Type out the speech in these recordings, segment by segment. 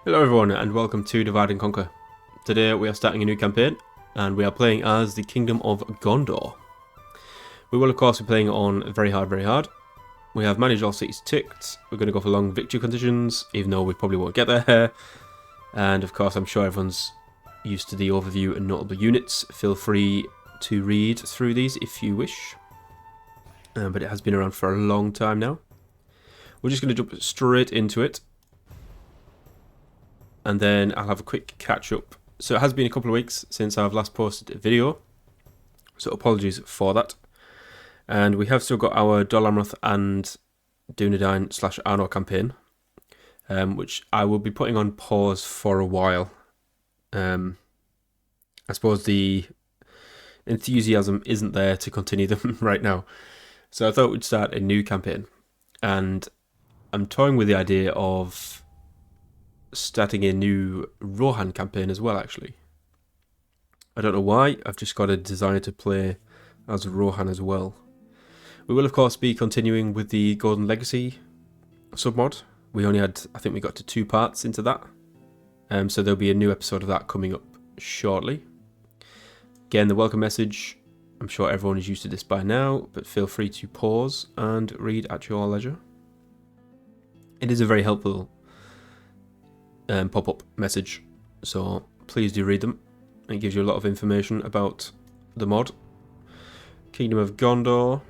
Hello everyone and welcome to Divide and Conquer. Today we are starting a new campaign and we are playing as the Kingdom of Gondor. We will of course be playing on very hard. We have managed all cities ticked. We're going to go for long victory conditions even though we probably won't get there. And of course I'm sure everyone's used to the overview and notable units. Feel free to read through these if you wish. But it has been around for a long time now. We're just going to jump straight into it. And then I'll have a quick catch up. So it has been a couple of weeks since I've last posted a video, so apologies for that. And we have still got our Dol Amroth and Dunedain / Arnor campaign, which I will be putting on pause for a while. I suppose the enthusiasm isn't there to continue them right now. So I thought we'd start a new campaign. And I'm toying with the idea of starting a new Rohan campaign as well, actually. I don't know why, I've just got a desire to play as Rohan as well. We will of course be continuing with the Golden Legacy submod. We only had, I think we got to 2 parts into that. So there'll be a new episode of that coming up shortly. Again, the welcome message, I'm sure everyone is used to this by now, but feel free to pause and read at your leisure. It is a very helpful pop-up message, so please do read them. It gives you a lot of information about the mod. Kingdom of Gondor,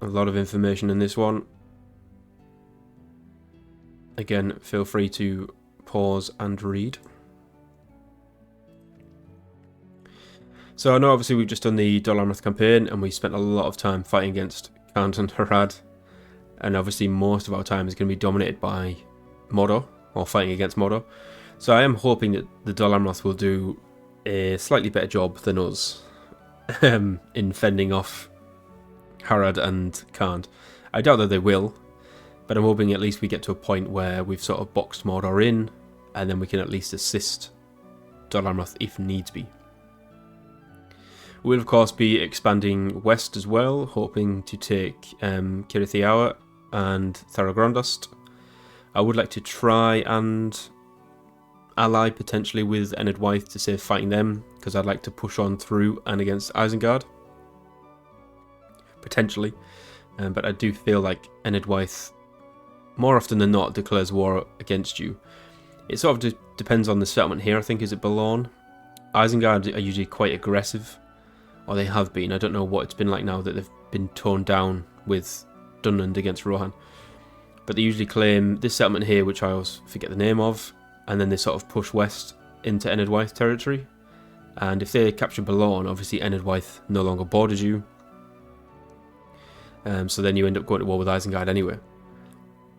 a lot of information in this one. Again, feel free to pause and read. So I know obviously we've just done the Dol Amroth campaign and we spent a lot of time fighting against Khand and Harad, and obviously most of our time is going to be dominated by Mordor, or fighting against Mordor. So I am hoping that the Dol Amroth will do a slightly better job than us in fending off Harad and Khand. I doubt that they will, but I'm hoping at least we get to a point where we've sort of boxed Mordor in, and then we can at least assist Dol Amroth if needs be. We'll of course be expanding west as well, hoping to take Cirith Ûr and Tharagrondust. I would like to try and ally potentially with Ened Wyth to save fighting them, because I'd like to push on through and against Isengard. Potentially. But I do feel like Ened Wyth, more often than not, declares war against you. It sort of depends on the settlement here, I think. Is it Balorn? Isengard are usually quite aggressive, or they have been. I don't know what it's been like now that they've been toned down with Dunland against Rohan. But they usually claim this settlement here, which I always forget the name of, and then they sort of push west into Ened Wyth territory. And if they capture Balorn, obviously Ened Wyth no longer borders you. So then you end up going to war with Isengard anyway.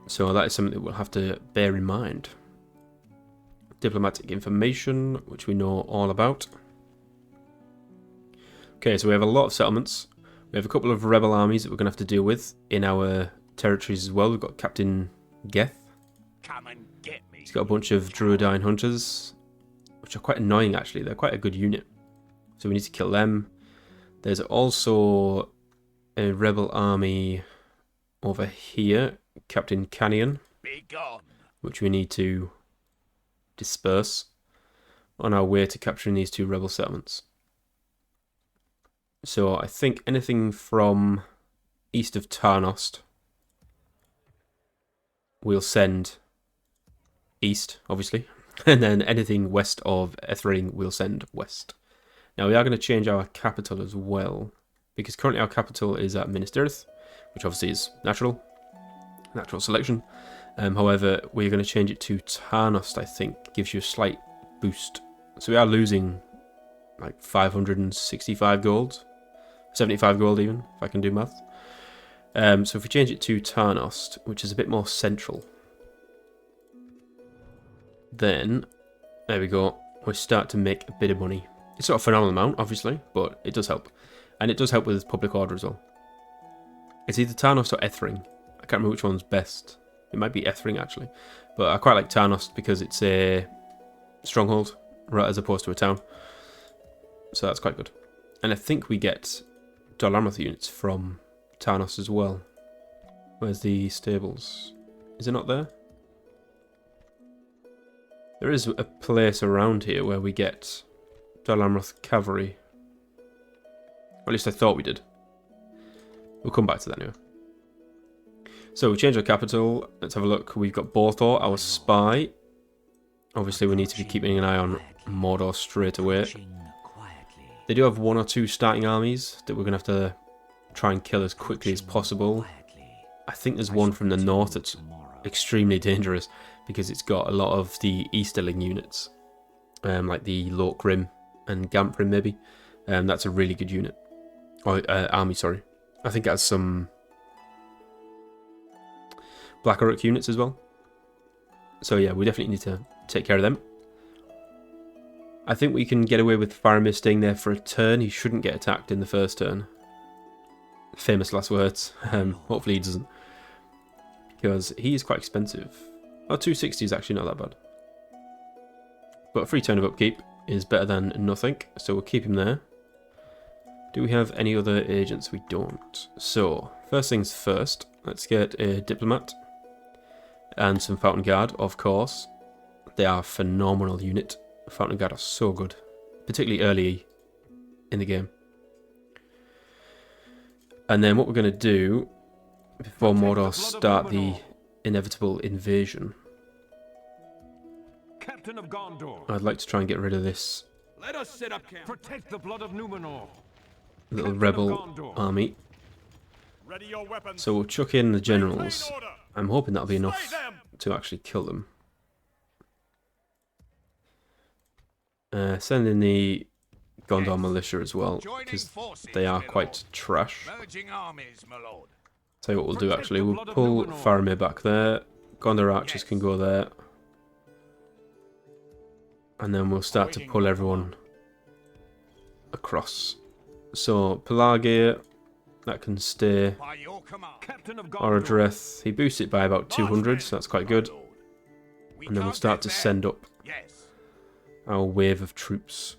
So that is something that we'll have to bear in mind. Diplomatic information, which we know all about. Okay, so we have a lot of settlements. We have a couple of rebel armies that we're going to have to deal with in our territories as well. We've got Captain Geth. Come and get me. He's got a bunch of Druidine hunters, which are quite annoying actually. They're quite a good unit, so we need to kill them. There's also a rebel army over here, Captain Canyon, Be gone. which we need to disperse on our way to capturing these 2 rebel settlements. So I think anything from east of Tarnost we'll send east, obviously, and then anything west of Ethring we'll send west. Now we are going to change our capital as well, because currently our capital is at Minas Tirith, which obviously is natural selection. However, we're going to change it to Tarnost. I think gives you a slight boost. So we are losing like 565 gold, 75 gold even, if I can do math. So if we change it to Tarnost, which is a bit more central, then, there we go, we start to make a bit of money. It's not a phenomenal amount, obviously, but it does help. And it does help with public order as well. It's either Tarnost or Ethring. I can't remember which one's best. It might be Ethring, actually. But I quite like Tarnost because it's a stronghold, right, as opposed to a town. So that's quite good. And I think we get Dol Amroth units from Tarnost as well. Where's the stables? Is it not there? There is a place around here where we get Dol Amroth cavalry. Or at least I thought we did. We'll come back to that anyway. So we change our capital. Let's have a look. We've got Borthor, our spy. Obviously we need to be keeping an eye on Mordor straight away. They do have 1 or 2 starting armies that we're going to have to try and kill as quickly as possible. I think there's one from the north that's extremely dangerous because it's got a lot of the Easterling units. Like the Lokrim and Gamprim maybe. That's a really good unit. Or army, sorry. I think it has some Black Uruk units as well. So yeah, we definitely need to take care of them. I think we can get away with Faramir staying there for a turn. He shouldn't get attacked in the first turn. Famous last words. Hopefully he doesn't. Because he is quite expensive. Oh, 260 is actually not that bad. But a free turn of upkeep is better than nothing. So we'll keep him there. Do we have any other agents? We don't. So, first things first. Let's get a diplomat. And some Fountain Guard, of course. They are a phenomenal unit. Fountain Guard are so good, particularly early in the game. And then what we're going to do before Mordor start the inevitable invasion, Captain of Gondor, I'd like to try and get rid of this let us set up camp. Protect the blood of Numenor. little rebel army. Ready your weapons. So we'll chuck in the generals. I'm hoping that'll be enough to actually kill them. Send in the Gondor militia as well, because they are quite trash. Merging armies, my lord. Tell you what we'll do actually, we'll pull Faramir back there, Gondor archers can go there, and then we'll start to pull everyone across. So, Pelargir, that can stay. By your command. Captain of Gondor. Orodreth, he boosts it by about 200, so that's quite good. And then we'll start to send up Yes. our wave of troops.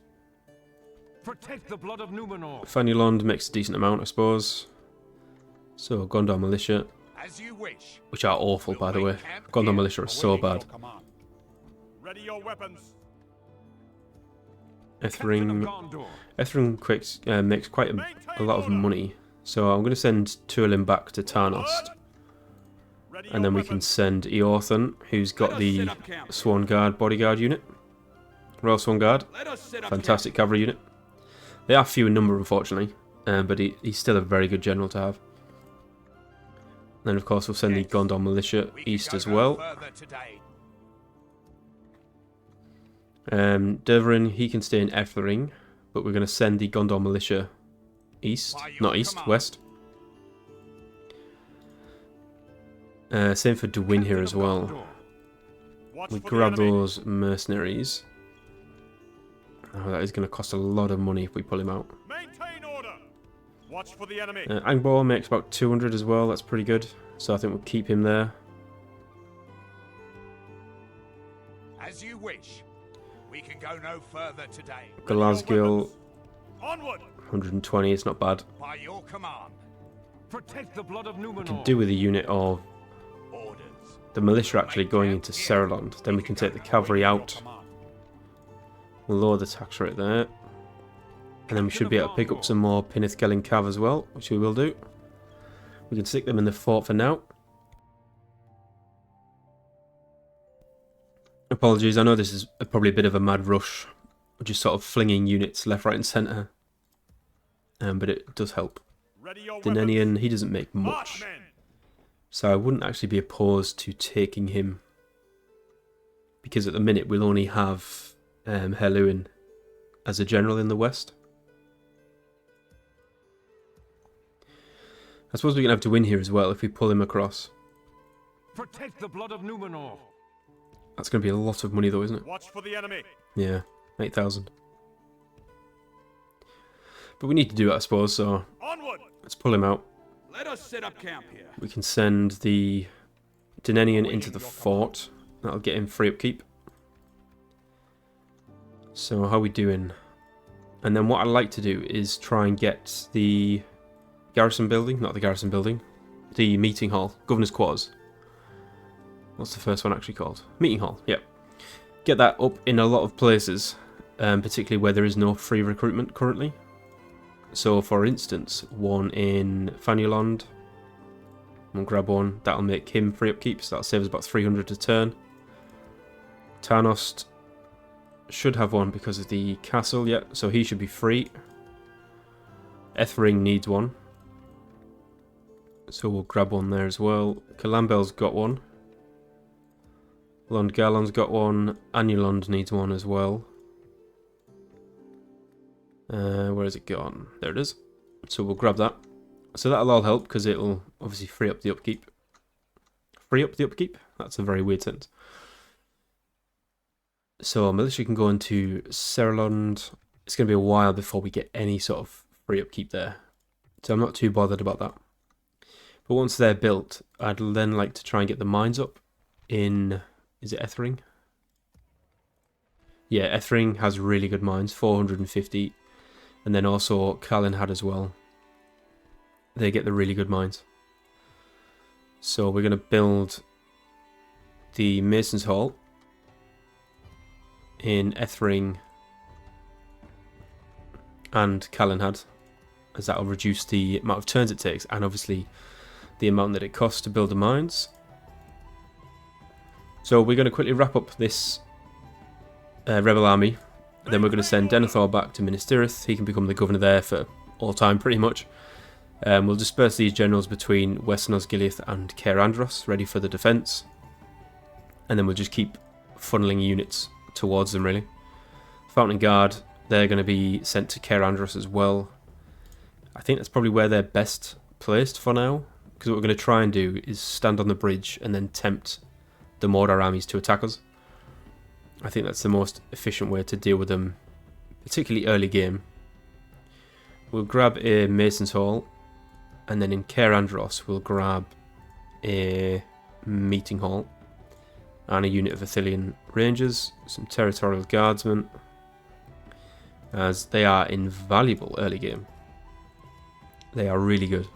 Protect the blood of Numenor. Fanulond makes a decent amount, I suppose. So, Gondor militia, As you wish. which are awful by the way. Gondor militia are so bad. Ready your weapons. Ethring, Gondor. makes quite a lot of money. So I'm going to send Tuolin back to Tarnost. And then we can send Eorthen, who's got the Swan Guard bodyguard unit. Royal Swan Guard. Fantastic cavalry unit. They are few in number, unfortunately. But he's still a very good general to have. And then, of course, we'll send the Gondor militia east as well. Dervarin, he can stay in Ethring. But we're going to send the Gondor militia east. Not east, west. Same for Dwyn here as well. We grab those mercenaries. Oh, that is going to cost a lot of money if we pull him out. Maintain order. Watch for the enemy. Angbor makes about 200 as well. That's pretty good. So I think we'll keep him there. As you wish. We can go no further today. Glasgow, Onward. 120. It's not bad. By your command. Protect the blood of We Numenor. can do with a unit of Orders. the militia actually going into Serelond. Then we can take the cavalry out. We'll lower the tax rate there. And then we should be able to pick up some more Pinnithgelling Cav as well, which we will do. We can stick them in the fort for now. Apologies, I know this is probably a bit of a mad rush. We're just sort of flinging units left, right and centre. But it does help. Dinenian, he doesn't make much. So I wouldn't actually be opposed to taking him. Because at the minute we'll only have Herluin as a general in the west. I suppose we can have to win here as well if we pull him across. Protect the blood of Numenor. That's going to be a lot of money though, isn't it? Watch for the enemy. Yeah, 8,000. But we need to do it, I suppose, so Onward. let's pull him out. Let us set up camp here. We can send the Dinenian into the fort. That'll get him free upkeep. So how are we doing? And then what I'd like to do is try and get the garrison building, not the garrison building, the meeting hall, governor's quarters. What's the first one actually called? Meeting hall, yep. get that up in a lot of places, particularly where there is no free recruitment currently. So, for instance, one in Fanuland. We'll grab one. That'll make him free upkeep, so that'll save us about 300 a turn. Tarnost should have one because of the castle, yeah, so he should be free. Ethring needs one, so we'll grab one there as well. Calambel's got one. Londgalon's got one. Anulond needs one as well. Where has it gone? There it is. So we'll grab that. So that'll all help because it'll obviously free up the upkeep. Free up the upkeep? That's a very weird sentence. So militia can go into Serlond. It's going to be a while before we get any sort of free upkeep there. So I'm not too bothered about that. But once they're built, I'd then like to try and get the mines up in... Is it Ethring? Yeah, Ethring has really good mines, 450. And then also Callan had as well. They get the really good mines. So we're going to build the Mason's Hall in Ethring and Callanhad, as that will reduce the amount of turns it takes and obviously the amount that it costs to build the mines. So we're going to quickly wrap up this rebel army. Then we're going to send Denethor back to Minas Tirith. He can become the governor there for all time pretty much. We'll disperse these generals between Western Osgiliath and Caer Andros, ready for the defence. And then we'll just keep funneling units towards them really. Fountain Guard, they're going to be sent to Caer Andros as well. I think that's probably where they're best placed for now, because what we're going to try and do is stand on the bridge and then tempt the Mordor armies to attack us. I think that's the most efficient way to deal with them, particularly early game. We'll grab a Mason's Hall, and then in Caer Andros we'll grab a Meeting Hall and a unit of Athelian Rangers, some Territorial Guardsmen, as they are invaluable early game. They are really good.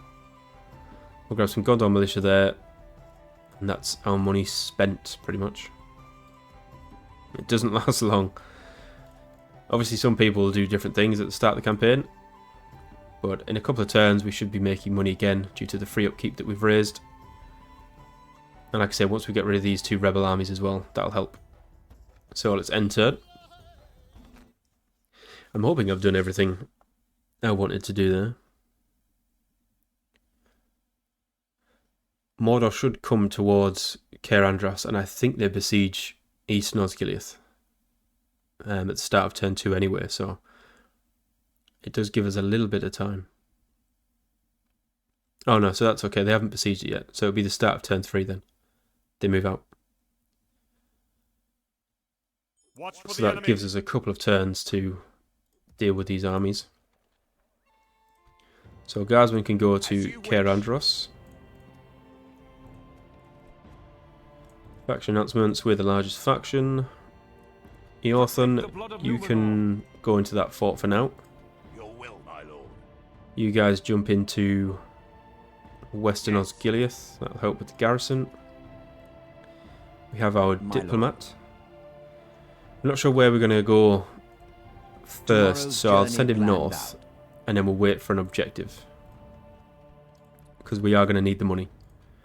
We'll grab some Gondor militia there, and that's our money spent pretty much. It doesn't last long. Obviously some people will do different things at the start of the campaign, but in a couple of turns we should be making money again due to the free upkeep that we've raised. And like I said, once we get rid of these two rebel armies as well, that'll help. So let's end turn. I'm hoping I've done everything I wanted to do there. Mordor should come towards Caer Andros, and I think they besiege Eastern Osgiliath at the start of turn 2 anyway, so it does give us a little bit of time. Oh no, so that's okay, they haven't besieged it yet, so it'll be the start of turn 3 then. They move out. So that gives us a couple of turns to deal with these armies. So Guardsmen can go to Caer Andros. Faction announcements, we're the largest faction. Eorthon, you can go into that fort for now. Your will, my lord. You guys jump into Western Osgiliath, that'll help with the garrison. We have our diplomat. I'm not sure where we're going to go first, so I'll send him north and then we'll wait for an objective, because we are going to need the money.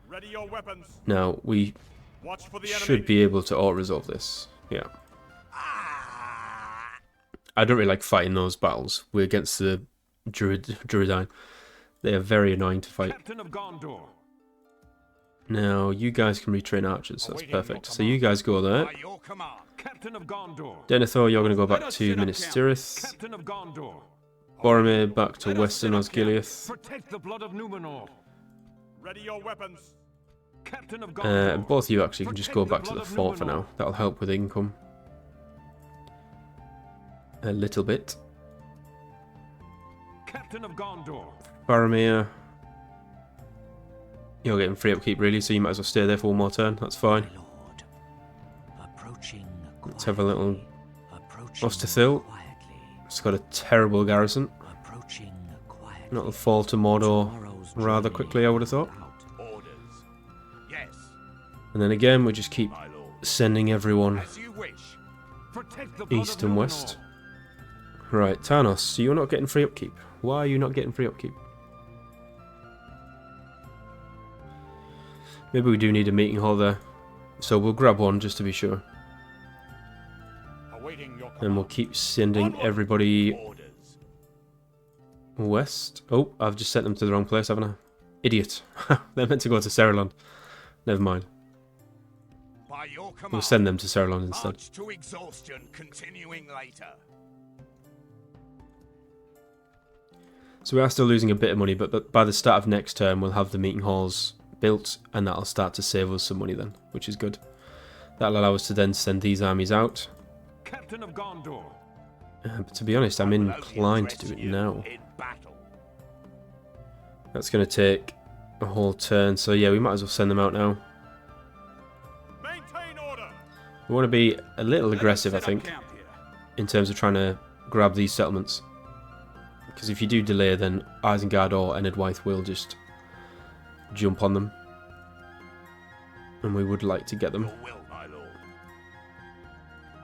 Ready your weapons. Now, we Watch for the enemy. should be able to auto-resolve this. Yeah. I don't really like fighting those battles. We're against the Druidine. They are very annoying to fight. Captain of Gondor. Now, you guys can retrain archers. That's perfect. So you guys go there. By your command. Captain of Gondor. Denethor, you're going to go Let back us to set up Minas camp. Tirith. Captain of Gondor. Boromir back to Let us Western set up camp. Osgiliath. Protect the blood of Numenor. Ready your weapons. Captain of Gondor. And both of you actually can just go back Protect to the blood of fort for Numenor. now. That'll help with income. A little bit. Captain of Gondor. Boromir, you're getting free upkeep really, so you might as well stay there for one more turn. That's fine. Lord, approaching Let's have a little approaching Osterthil. quietly, It's got a terrible garrison. approaching quietly. That'll fall to Mordor Tomorrow's rather journey quickly, I would have thought. out. Orders. Yes, And then again, we just keep my lord. sending everyone As you wish. Protect the blood east of and Numenor. west. Right, Tarnos, so you're not getting free upkeep. Why are you not getting free upkeep? Maybe we do need a meeting hall there. So we'll grab one just to be sure. Awaiting your And we'll command. keep sending Onward. everybody Orders. west. Oh, I've just sent them to the wrong place, haven't I? Idiot. They're meant to go to Cerulean. Never mind. By your command. We'll send them to Cerulean instead. March to exhaustion, continuing later. So we are still losing a bit of money, but by the start of next term we'll have the meeting halls built, and that'll start to save us some money then, which is good. That'll allow us to then send these armies out. Captain of Gondor. But to be honest, I'm I will only inclined to address do it you now. in battle. That's going to take a whole turn, so yeah, we might as well send them out now. Maintain order. We want to be a little aggressive, I think, Camp here. in terms of trying to grab these settlements. Because if you do delay, then Isengard or Enedwythe will just jump on them. And we would like to get them. Your will, my lord.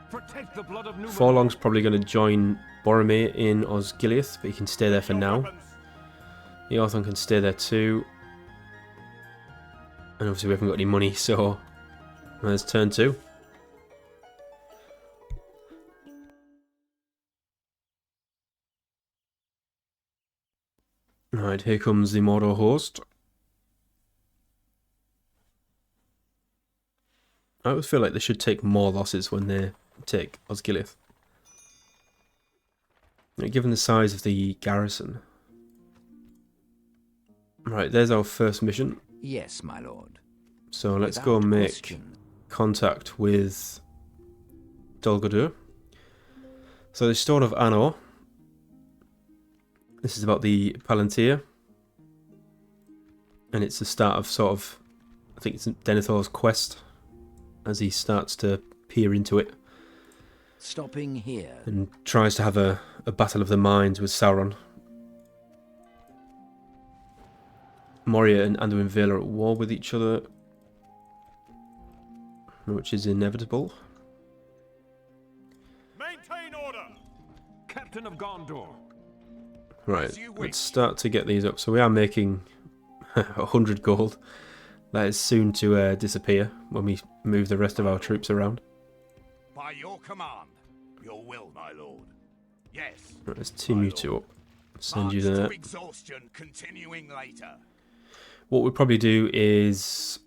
Protect the blood of Numenor. Forlong's probably going to join Boromir in Osgiliath, but he can stay there for Your now. weapons. Eorthon can stay there too. And obviously we haven't got any money, so there's turn 2. Right, here comes the Mordor host. I always feel like they should take more losses when they take Osgiliath. Given the size of the garrison. Right, there's our first mission. Yes, my lord. So let's go and Without make question. contact with Dol Guldur. So the Stone of Anor. This is about the Palantir. And it's the start of sort of, I think it's Denethor's quest as he starts to peer into it Stopping here. and tries to have a battle of the minds with Sauron. Moria and Anduin Vale are at war with each other, which is inevitable. Maintain order. Captain of Gondor. Right, As you wish. let's start to get these up. So we are making 100 gold. That is soon to disappear when we move the rest of our troops around. By your command. Your will, my lord. Yes. Right, let's team you two up. Send March you to there. exhaustion, continuing later. What we'll probably do is...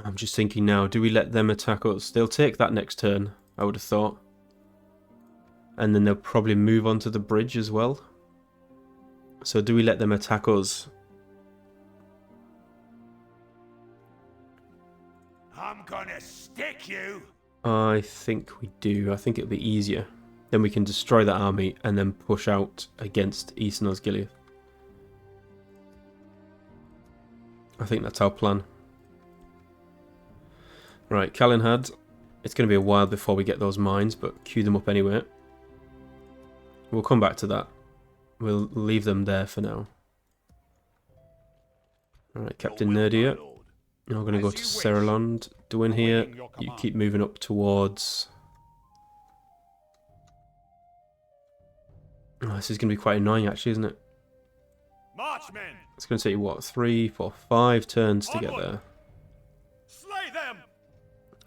I'm just thinking now, do we let them attack us? They'll take that next turn, I would have thought. And then they'll probably move on to the bridge as well. So do we let them attack us? I'm gonna stick you. I think we do. I think it'll be easier. Then we can destroy that army and then push out against Eastern Osgiliath. I think that's our plan. Right, Calenhad. It's going to be a while before we get those mines, but queue them up anyway. We'll come back to that. We'll leave them there for now. Alright, Captain Your will, my Nerdia. lord. Now we're going to go As to you wish. Cerulean. Duin here. Awaiting your You command. keep moving up towards... Oh, this is going to be quite annoying actually, isn't it? Marchmen. It's going to take you, what, 3, 4, 5 turns to get Onward. there. Slay them.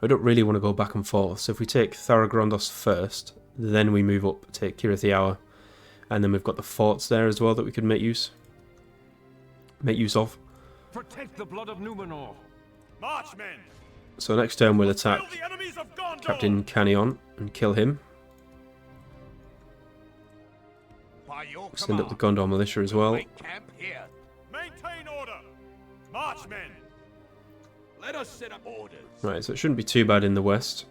I don't really want to go back and forth, so if we take Tharagrondos first, then we move up, take Kirith the Hour, and then we've got the forts there as well that we could make use of. Protect the blood of Numenor. Marchmen. So next turn we'll attack Kill the enemies of Gondor. Captain Canion and kill him. By your Send up the command. Gondor militia as well. Make camp here. Maintain order. Marchmen. Let us set up orders. Right, so it shouldn't be too bad in the west.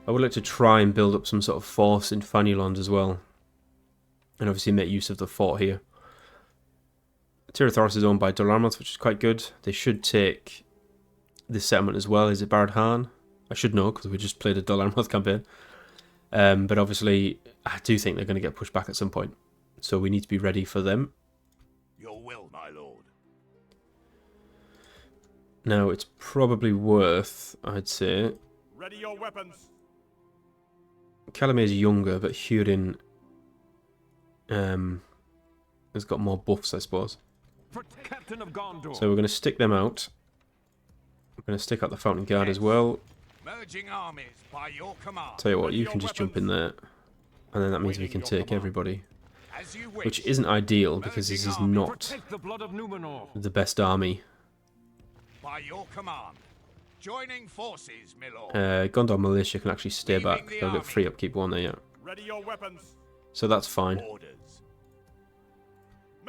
I would like to try and build up some sort of force in Fanuland as well. And obviously make use of the fort here. Tirith is owned by Dol Amroth, which is quite good. They should take this settlement as well. Is it Barad Han? I should know because we just played a Dol Amroth campaign. But obviously, I do think they're going to get pushed back at some point. So we need to be ready for them. Your will, my lord. Now, it's probably worth, I'd say... Ready your weapons. Calamir's younger, but Hurin has got more buffs, I suppose. Captain of Gondor. So we're going to stick them out. We're going to stick out the Fountain Guard as well. Merging armies by your command. Tell you what, you can just jump in there. And then that means we can take everybody. As you wish. Which isn't ideal, because this is not Protect the blood of Numenor. the best army. By your command. Joining forces, my lord. Gondor Militia can actually stay back. They'll get free upkeep, won't they? Yeah. Ready your weapons. So that's fine. Orders.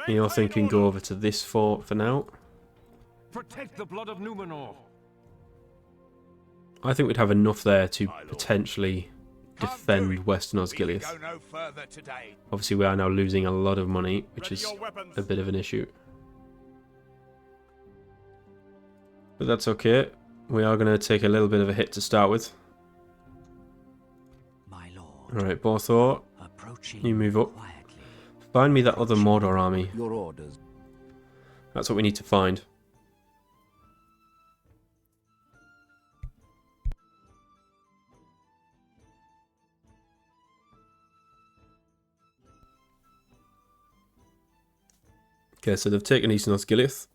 You're thinking go over to this fort for now. Protect the blood of Numenor. I think we'd have enough there to My lord. potentially defend Western Osgiliath. Go no further today. Obviously, we are now losing a lot of money, which Ready is your weapons. a bit of an issue. But that's okay. We are going to take a little bit of a hit to start with. My lord. Alright, Borthor, Approaching you move up. quietly. Find me that other Mordor army. Your orders. That's what we need to find. Okay, so they've taken Eastern Osgiliath.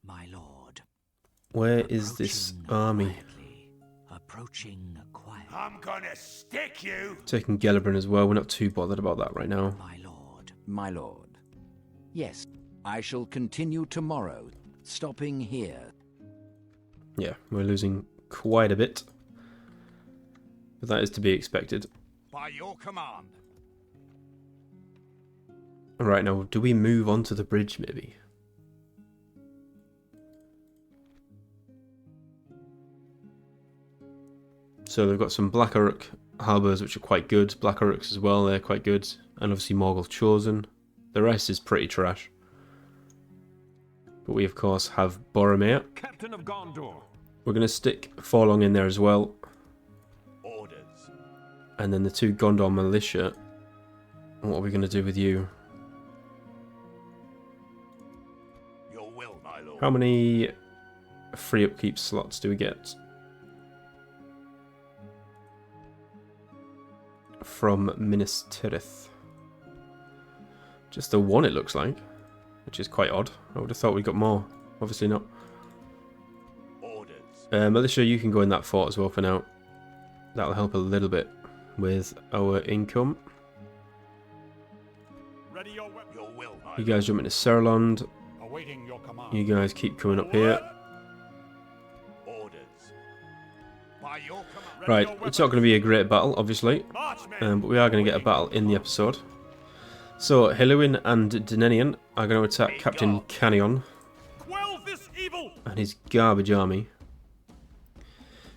My lord. Where is this Approaching army? quietly. Approaching quietly. I'm gonna stick you. Taking Gellerbrin as well. We're not too bothered about that right now. My lord. My lord. Yes, I shall continue tomorrow, stopping here. Yeah, we're losing quite a bit. But that is to be expected. By your command. Right, now, do we move onto the bridge, maybe? So they've got some Black Uruk halberds, which are quite good. Black Uruks as well, they're quite good. And obviously Morgul Chosen. The rest is pretty trash. But we, of course, have Boromir. Captain of Gondor. We're going to stick Forlong in there as well. Orders. And then the two Gondor Militia. What are we going to do with you? Your will, my lord. How many free upkeep slots do we get? From Minas Tirith. Just the one, it looks like. Which is quite odd. I would have thought we got more. Obviously not. Orders. Militia, you can go in that fort as well for now. That'll help a little bit with our income. Ready your weapons. Your will, my You guys jump into Serlond. awaiting your command. You guys keep coming up here. Orders. By your command. Right, it's not going to be a great battle, obviously. Marchmen. But we are going to get a battle in the episode. So, Heluin and Denenian are going to attack Captain Cannion Quell this evil. and his garbage army.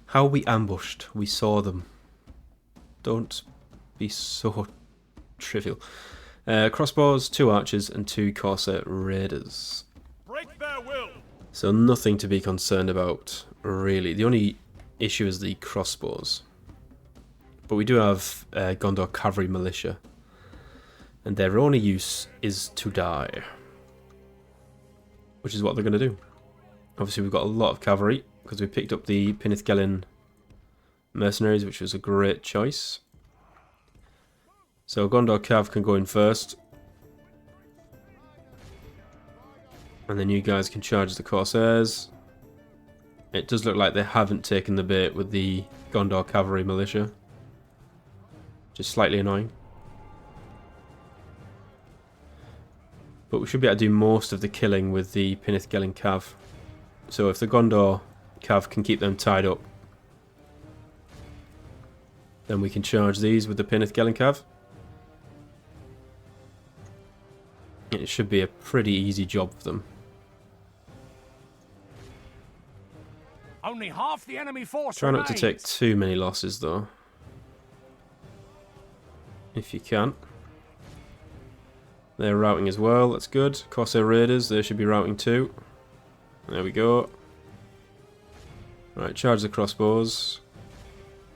How we ambushed. We saw them. Don't be so trivial. Crossbows, 2 archers, and 2 Corsair raiders. Break their will. So nothing to be concerned about, really. The only issue is the crossbows. But we do have Gondor Cavalry Militia. And their only use is to die. Which is what they're going to do. Obviously we've got a lot of cavalry, because we picked up the Pinithgelin mercenaries, which was a great choice. So Gondor Cav can go in first. And then you guys can charge the Corsairs. It does look like they haven't taken the bait with the Gondor Cavalry Militia. Just slightly annoying. But we should be able to do most of the killing with the Pinithgelin Cav. So if the Gondor Cav can keep them tied up, then we can charge these with the Pinithgelin Cav. It should be a pretty easy job for them. Only half the enemy force Try not to remains. take too many losses though. If you can. They're routing as well, that's good. Corsair Raiders, they should be routing too. There we go. Right, charge the crossbows.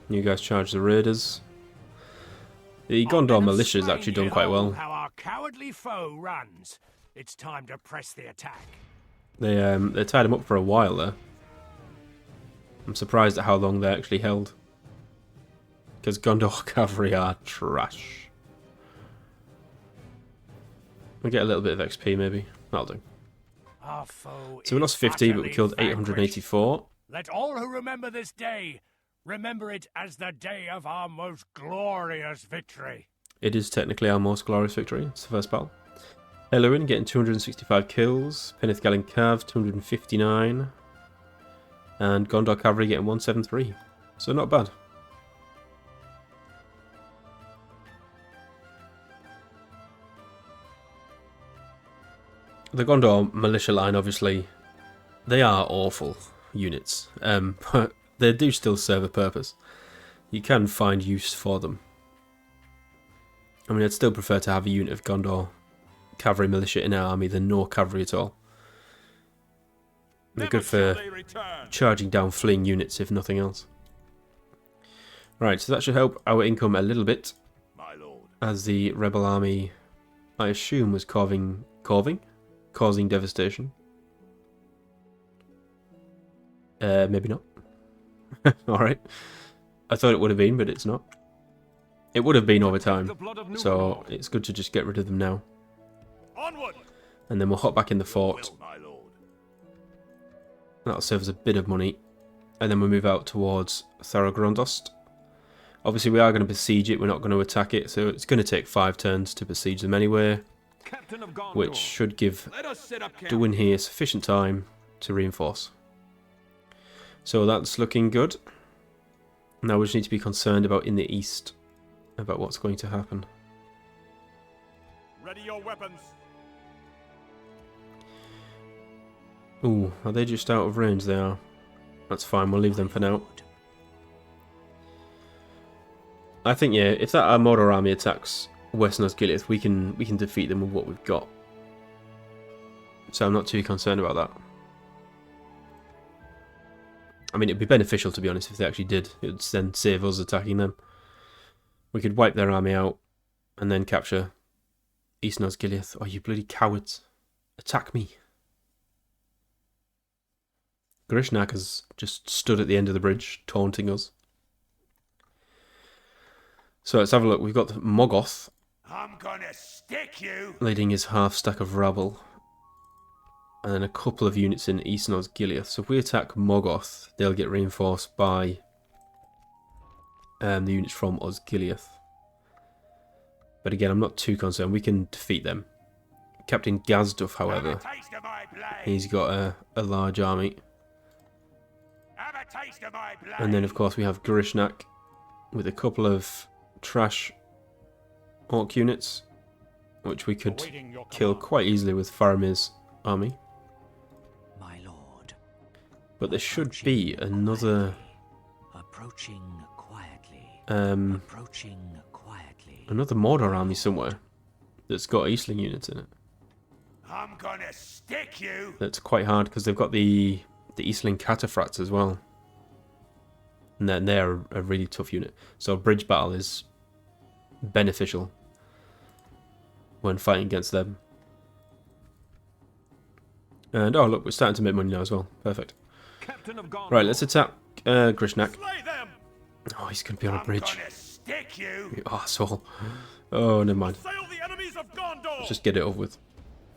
You guys charge the Raiders. The Gondor Militia has actually done quite well. How our cowardly foe runs. It's time to press the attack. They tied him up for a while there. I'm surprised at how long they actually held. Because Gondor cavalry are trash. We'll get a little bit of XP maybe. That'll do. Our foe So we lost 50, but we killed 884. Let all who remember this day remember it as the day of our most glorious victory. It is technically our most glorious victory. It's the first battle. Elwyn getting 265 kills. Penith Gallin Cav 259. And Gondor Cavalry getting 173. So not bad. The Gondor militia line, obviously, they are awful units. But they do still serve a purpose. You can find use for them. I mean, I'd still prefer to have a unit of Gondor cavalry militia in our army than no cavalry at all. They're good for charging down fleeing units, if nothing else. Right, so that should help our income a little bit. My lord. As the rebel army, I assume, was causing devastation. Maybe not. Alright. I thought it would have been, but it's not. It would have been over time, so it's good to just get rid of them now. Onward. And then we'll hop back in the fort. Well, my lord. That'll save us a bit of money. And then we'll move out towards Tharagrondost. Obviously we are going to besiege it, we're not going to attack it, so it's going to take 5 turns to besiege them anyway. Which should give Duin here sufficient time to reinforce. So that's looking good. Now we just need to be concerned about in the east, about what's going to happen. Ready your weapons. Ooh, are they just out of range? They are. That's fine, we'll leave them for now. I think, yeah, if that Armada army attacks West Osgiliath, we can defeat them with what we've got. So I'm not too concerned about that. I mean, it'd be beneficial, to be honest, if they actually did. It would then save us attacking them. We could wipe their army out and then capture East Osgiliath. Oh, you bloody cowards. Attack me. Grishnak has just stood at the end of the bridge, taunting us. So let's have a look. We've got Mogoth. I'm gonna stick you. Leading his half stack of rabble. And then a couple of units in East Osgiliath. So if we attack Mogoth, they'll get reinforced by the units from Osgiliath. But again, I'm not too concerned. We can defeat them. Captain Gazduff, however, he's got a large army. And then, of course, we have Grishnak with a couple of trash orc units, which we could kill quite easily with Faramir's army. My lord. But there should be another Approaching quietly. Approaching quietly. Another Mordor army somewhere that's got Eastling units in it. I'm gonna stick you. That's quite hard because they've got the Eastling Cataphracts as well. And they're a really tough unit. So a bridge battle is beneficial when fighting against them. And oh look, we're starting to make money now as well. Perfect. Right, let's attack Grishnak. Oh, he's going to be on a bridge. Stick you. You arsehole. Oh, never mind. Sail the enemies of Gondor. Let's just get it over with.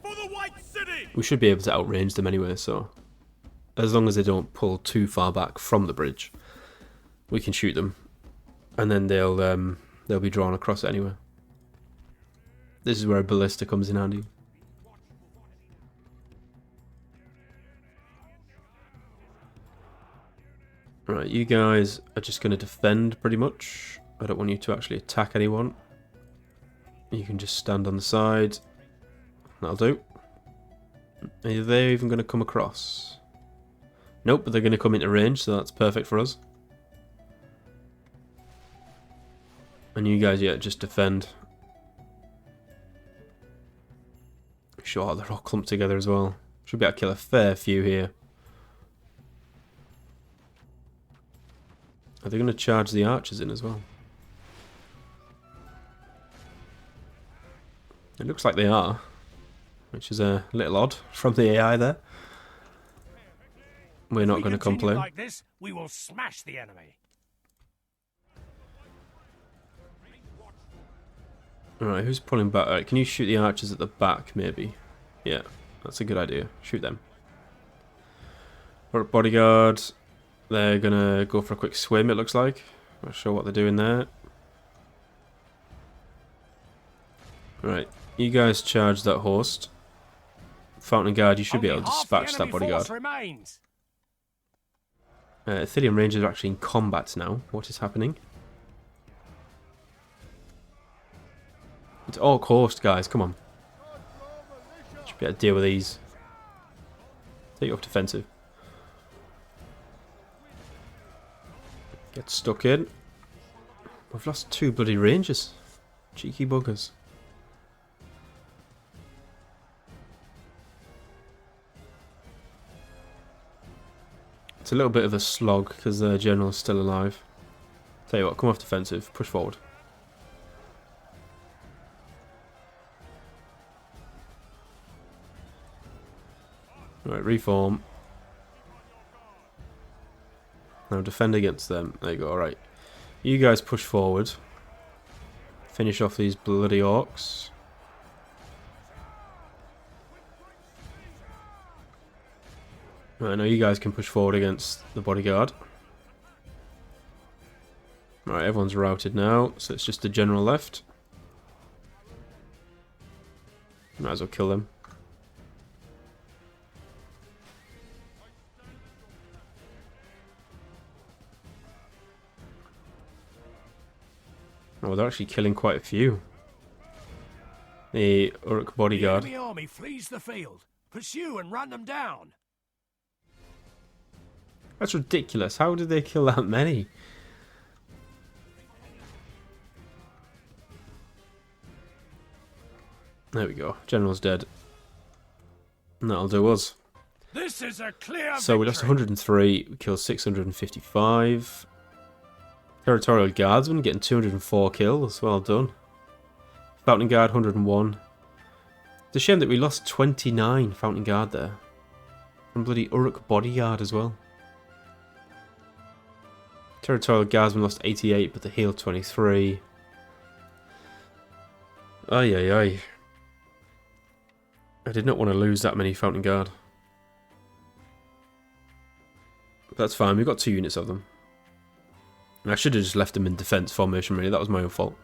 For the White City. We should be able to outrange them anyway, so as long as they don't pull too far back from the bridge, we can shoot them, and then they'll be drawn across it anyway. This is where a ballista comes in handy. Right, you guys are just going to defend pretty much. I don't want you to actually attack anyone. You can just stand on the side. That'll do. Are they even going to come across? Nope, but they're going to come into range, so that's perfect for us. And you guys, yeah, just defend. Sure, they're all clumped together as well. Should be able to kill a fair few here. Are they going to charge the archers in as well? It looks like they are, which is a little odd from the AI there. We're not If we going to continue complain. like this, we will smash the enemy. Alright, who's pulling back? Alright, can you shoot the archers at the back, maybe? Yeah, that's a good idea. Shoot them. Alright, bodyguard. They're gonna go for a quick swim, it looks like. Not sure what they're doing there. Right, you guys charge that host. Fountain Guard, you should be able to dispatch that bodyguard. Athenian Rangers are actually in combat now. What is happening? It's Orc host, guys. Come on. Should be able to deal with these. Take you off defensive. Get stuck in. We've lost 2 bloody Rangers. Cheeky buggers. It's a little bit of a slog because the general's still alive. Tell you what, come off defensive. Push forward. Right, reform. Now defend against them. There you go, alright. You guys push forward. Finish off these bloody orcs. Right, now you guys can push forward against the bodyguard. Right, everyone's routed now, so it's just the general left. Might as well kill them. Oh, they're actually killing quite a few. The Uruk bodyguard. The enemy army flees the field. Pursue and run them down. That's ridiculous. How did they kill that many? There we go. General's dead. And that'll do us. This is a clear So we lost victory. 103. We killed 655. Territorial Guardsman getting 204 kills. Well done. Fountain Guard 101. It's a shame that we lost 29 Fountain Guard there. And bloody Uruk Bodyguard as well. Territorial Guardsman lost 88, but they healed 23. Ay ay ay. I did not want to lose that many Fountain Guard. But that's fine, we've got 2 units of them. I should have just left them in defense formation, really. That was my own fault.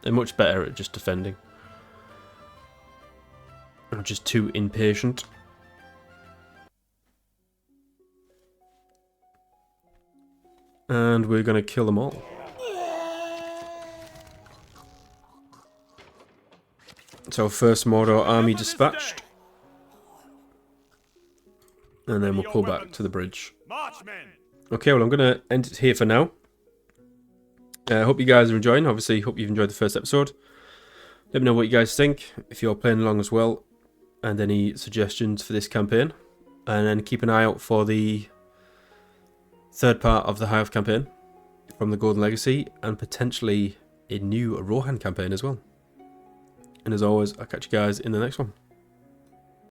They're much better at just defending. I'm just too impatient. And we're going to kill them all. So first Mordor army dispatched. And then we'll pull back to the bridge. March, men! Okay, well I'm going to end it here for now. I hope you guys are enjoying. Obviously, hope you've enjoyed the first episode. Let me know what you guys think, if you're playing along as well, and any suggestions for this campaign. And then keep an eye out for the third part of the High Elf campaign from the Golden Legacy, and potentially a new Rohan campaign as well. And as always, I'll catch you guys in the next one.